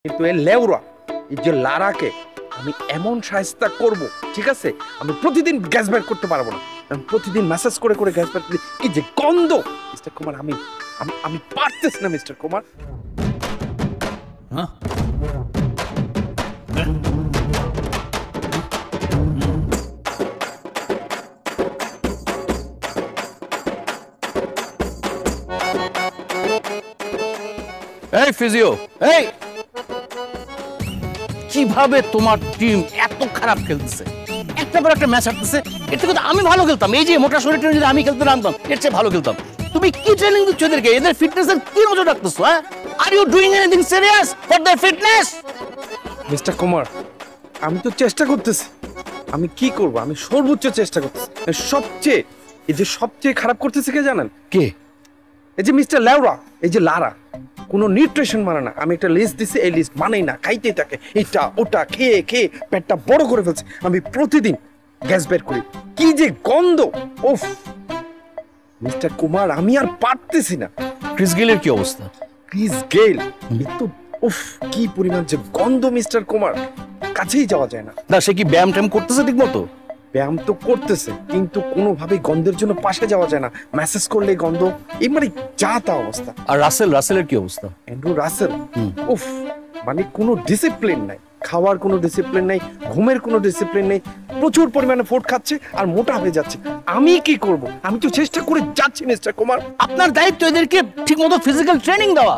কিন্তু এই লেউরা এই যে লারাকে আমি এমন শায়েস্তা করব, ঠিক আছে? আমি প্রতিদিন গ্যাস বের করতে পারবো না, আমি প্রতিদিন মেসেজ করে করে গ্যাস বের করি। কি যে গন্ধ মিস্টার কুমার, আমি আমি আমি পারতেছি না মিস্টার কুমার। এই ফিজিও, এই কিভাবে তোমার টিম এত খারাপ খেলতেছে? একটা পর একটা ম্যাচ হারতেছে। এর থেকে তো আমি ভালো খেলতাম। এই যে মোটা শরীরটা যদি আমি খেলতে নামতাম এর চেয়ে ভালো খেলতাম। তুমি কি ট্রেনিং দিচ্ছ এদেরকে? এদের ফিটনেসের কি নজর রাখতেছো? হ্যাঁ, are you doing anything serious for their fitness? Mister Kumar, আমি তো চেষ্টা করতেছি। আমি কি করব? আমি সর্বোচ্চ চেষ্টা করতেছি। সবচেয়ে খারাপ করতেছে কে জানেন? কে? এই যে মিস্টার লেউরা, এই যে লারা, কোনো নিউট্রিশন মানে না। আমি একটা লিস্ট দিছি, এই লিস্ট মানেই না, খাইতেই থাকে এটা ওটা, খেয়ে খেয়ে পেটটা বড় করে ফেলছে। আমি প্রতিদিন গ্যাস বের করি, কি যে গন্ধ! ওফ মিস্টার কুমার, আমি আর পারতেছি না। ক্রিস গেলের কি অবস্থা? ক্রিস গেল তো উফ, কি পরিমাণ যে গন্ধ মিস্টার কুমার, কাছেই যাওয়া যায় না। না, সে কি ব্যায়াম ট্যাম করতেছে ঠিক মতো? ব্যায়াম তো করতেছে, কিন্তু কোনোভাবেই গন্ধের জন্য পাশে যাওয়া যায় না। মেসেজ করলে গন্ধ, মানে যা তা অবস্থা। আর রাসেলের কি অবস্থা? অ্যান্ড্রু রাসেল, উফ, মানে কোনো ডিসিপ্লিন নাই, খাওয়ার কোনো ডিসিপ্লিন নেই, ঘুমের কোনো ডিসিপ্লিন নেই, প্রচুর পরিমাণে ফুড খাচ্ছে আর মোটা হয়ে যাচ্ছে। আমি কি করব? আমি তো চেষ্টা করে যাচ্ছি মিস্টার কুমার। আপনার দায়িত্ব এদেরকে ঠিকমতো ফিজিক্যাল ট্রেনিং দেওয়া,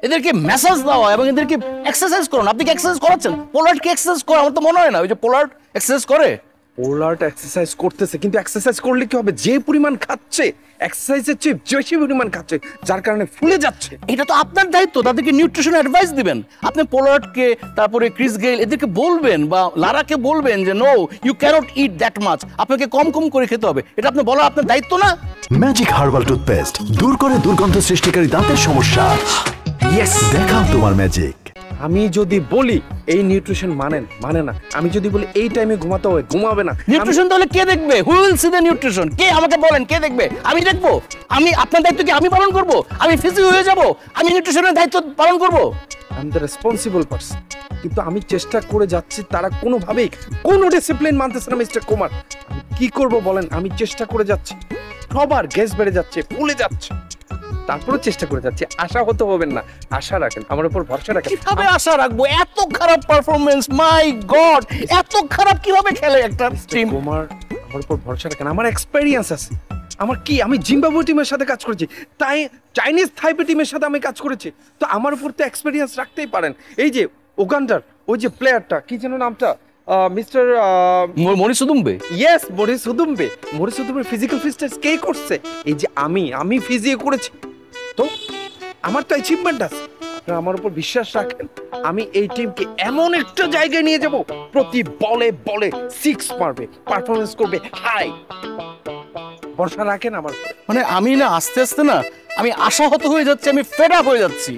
এদেরকে মেসেজ দেওয়া এবং এদেরকে এক্সারসাইজ করানো। আপনি কি এক্সারসাইজ করাচ্ছেন? পোলার্ড কি এক্সারসাইজ করে? আমার তো মনে হয় না। ওই যে পোলার্ড এক্সারসাইজ করে। পোলার্ড এক্সারসাইজ করতেছে, কিন্তু এক্সারসাইজ করলে কি হবে? যে পরিমাণ খাচ্ছে, এক্সারসাইজের চেয়ে বেশি পরিমাণ খাচ্ছে, যার কারণে ফুলে যাচ্ছে। এটা তো আপনার দায়িত্ব, তাদেরকে নিউট্রিশন অ্যাডভাইস দিবেন। আপনি পোলার্ডকে, তারপরে ক্রিস গেল, এদেরকে বলবেন বা লারাকে বলবেন যে no, you can't eat that much, আপনাকে কম কম করে খেতে হবে। এটা আপনি বলা আপনার দায়িত্ব না? ম্যাজিক হার্বাল টুথপেস্ট দূর করে দুর্গন্ধ সৃষ্টিকারী দাঁতের সমস্যা। ইয়েস, দেখাও তোমার ম্যাজিক। আমি যদি বলি এই নিউট্রিশন মানে না, আমি যদি বলি এই টাইমে ঘুমাতে হবে, ঘুমাবে না। নিউট্রিশন তাহলে কে দেখবে? Who will see the nutrition? কে, আমাকে বলেন, কে দেখবে? আমি দেখবো? আমি আপনার দায়িত্ব কি আমি পালন করব? আমি ফিজিও হয়ে যাব? আমি নিউট্রিশনের দায়িত্ব পালন করব? I am the responsible person, কিন্তু আমি চেষ্টা করে যাচ্ছি, তারা কোনোভাবেই কোনো ডিসিপ্লিন মানতেছে না মিস্টার কুমার। আমি কি করব বলেন? আমি চেষ্টা করে যাচ্ছি, সবার গ্যাস বেড়ে যাচ্ছে, ফুলে যাচ্ছে, তারপরে চেষ্টা করে যাচ্ছি। আশা হতে হবেন না, আশা রাখেন, আমার উপর ভরসা রাখেন। কিভাবে আশা রাখবো? এত খারাপ পারফরম্যান্স, মাই গড! এত খারাপ কিভাবে খেলে একটা টিম? কুমার, আমার উপর ভরসা রাখেন, আমার এক্সপেরিয়েন্স আছে। আমি জিম্বাবুয়ে টিমের সাথে কাজ করেছি, তাই চাইনিজ থাইপে টিমের সাথে আমি কাজ করেছি, তো আমার উপর তো এক্সপেরিয়েন্স রাখতেই পারেন। এই যে ওগান্ডার ওই যে প্লেয়ারটা, কি যেন নামটা, মিস্টার মরিসুদুম্বে। ইয়েস, মরিসুদুম্বে। মরিসুদুম্বের ফিজিক্যাল ফিটনেস কে করছে? এই যে আমি ফিজিও করেছি, তো আমার তো অ্যাচিভমেন্ট আছে। আপনারা আমার উপর বিশ্বাস রাখেন, আমি এই টিমকে এমন একটা জায়গায় নিয়ে যাব, প্রতি বলে বলে সিক্স মারবে, পারফরমেন্স করবে হাই। ভরসা রাখেন আমার উপর। মানে আমি না আস্তে আস্তে না, আমি আশাহত হয়ে যাচ্ছি, আমি ফেড আপ হয়ে যাচ্ছি।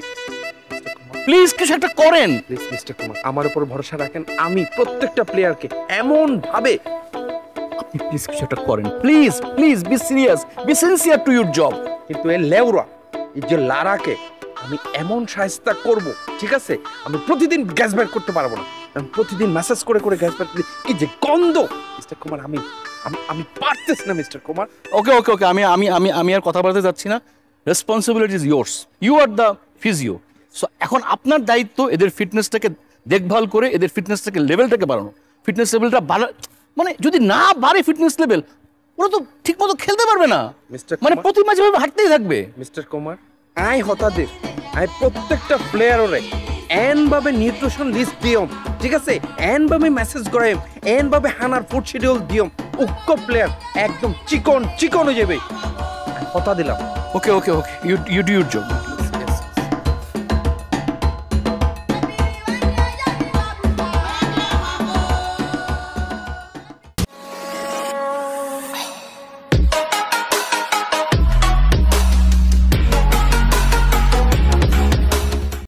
প্লিজ কিছু একটা করেন। প্লিজ মিস্টার কুমার, আমার উপর ভরসা রাখেন। আমি প্রত্যেকটা প্লেয়ারকে এমন ভাবে, আপনি প্লিজ কিছু একটা করেন। Please please be serious, be sincere to your job. কিন্তু এই লেউরা, এই যে লারাকে আমি এমন শায়েস্তা করব, ঠিক আছে? আমি প্রতিদিন গ্যাস বের করতে পারবো না, আমি প্রতিদিন মেসেজ করে করে গ্যাস বের করি। কি যে গন্ধ মিস্টার কুমার, আমি আমি আমি পারতেছি না মিস্টার কুমার। ওকে ওকে ওকে, আমি আমি আমি আমি আর কথা বলতে যাচ্ছি না। Responsibility is yours, you are the physio. So এখন আপনার দায়িত্ব এদের ফিটনেসটাকে দেখভাল করে এদের ফিটনেসটাকে লেভেলটাকে বাড়ানো। ফিটনেস লেভেলটা বাড়া, মানে যদি না বাড়ে ফিটনেস লেভেল, ওরা তো ঠিক মতো খেলতে পারবে না। মানে প্রতি ম্যাচে হাঁটতেই থাকবে। মিস্টার কুমার, আই হতাদের, আই প্রত্যেকটা প্লেয়ারে এন ভাবে নিউট্রিশন লিস্ট দিয়ম, ঠিক আছে? এন ভাবে মেসেজ করাইম, এন ভাবে হানার ফুড শিডিউল দিয়ম, উক্ক প্লেয়ার একদম চিকন হয়ে যাবে। হতা দিলাম। ওকে ওকে ওকে, ইউ ডু ইউর জব।